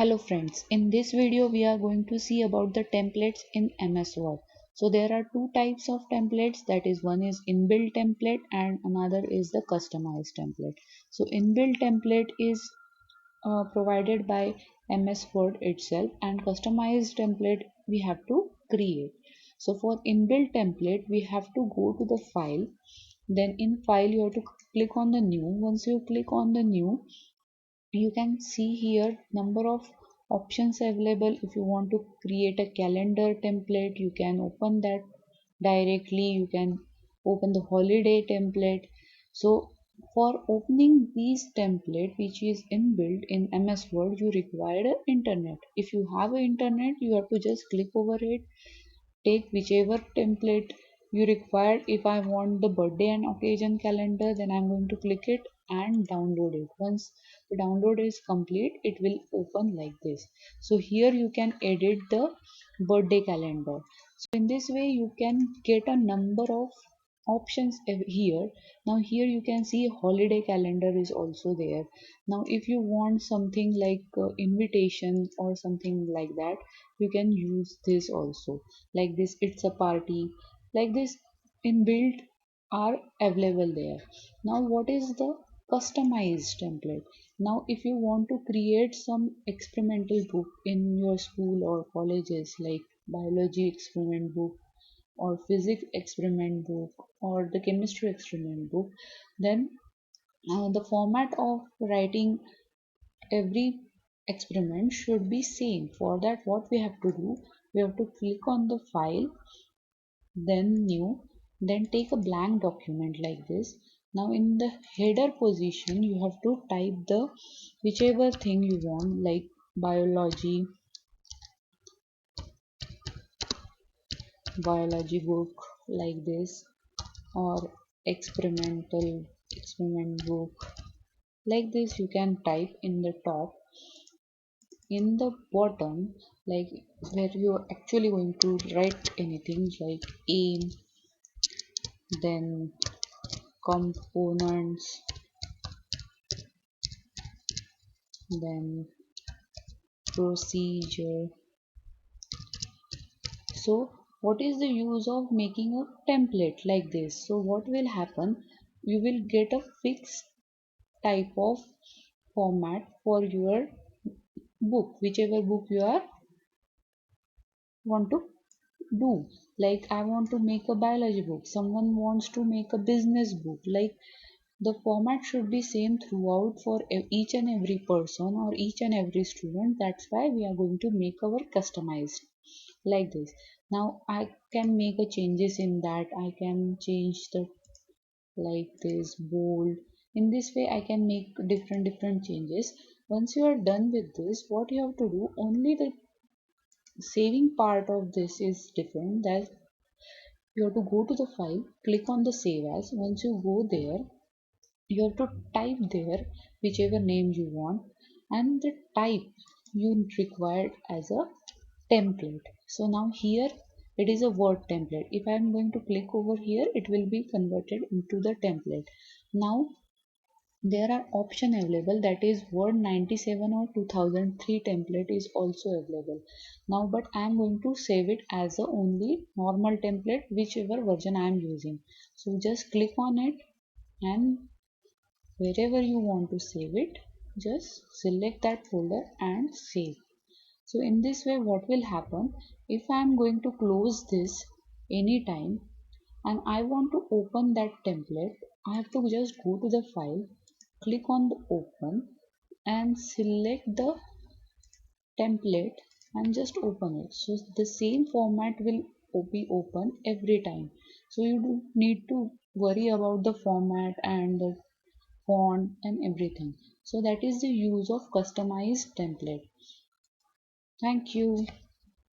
Hello friends, in this video we are going to see about the templates in MS Word. So there are two types of templates, that is one is inbuilt template and another is the customized template. So inbuilt template is provided by MS Word itself and customized template we have to create. So for inbuilt template we have to go to the file, then in file you have to click on the new. Once you click on the new, you can see here number of options available. If you want to create a calendar template, you can open that directly. You can open the holiday template. So for opening these template which is inbuilt in MS Word, you require a internet. If you have a internet, you have to just click over it, take whichever template you require. If I want the birthday and occasion calendar, then I'm going to click it and download it. Once the download is complete, it will open like this. So here you can edit the birthday calendar. So in this way you can get a number of options here. Now here you can see holiday calendar is also there. Now if you want something like invitation or something like that, you can use this also. Like this, it's a party, like this inbuilt are available there. Now what is the customized template? Now if you want to create some experimental book in your school or colleges, like biology experiment book or physics experiment book or the chemistry experiment book, then the format of writing every experiment should be same. For that, what we have to do, we have to click on the file, then new, then take a blank document like this. Now in the header position you have to type the whichever thing you want, like biology book like this, or experiment book like this. You can type in the top. In the bottom, like where you're actually going to write anything, like aim, then components, then procedure. So what is the use of making a template like this? So what will happen, you will get a fixed type of format for your book, whichever book you are want to do. Like I want to make a biology book, someone wants to make a business book. Like the format should be same throughout for each and every person or each and every student. That's why we are going to make our customized like this. Now I can make a changes in that. I can change the like this bold. In this way I can make different changes. Once you are done with this, what you have to do, only the saving part of this is different. That you have to go to the file, click on the save as. Once you go there, you have to type there whichever name you want and the type you required as a template. So now here it is a word template. If I am going to click over here, it will be converted into the template. Now there are option available, that is word 97 or 2003 template is also available. Now but I am going to save it as a only normal template, whichever version I am using. So just click on it and wherever you want to save it, just select that folder and save. So in this way what will happen, if I am going to close this anytime and I want to open that template, I have to just go to the file, click on the open and select the template and just open it. So the same format will be open every time. So you don't need to worry about the format and the font and everything. So that is the use of customized template. Thank you.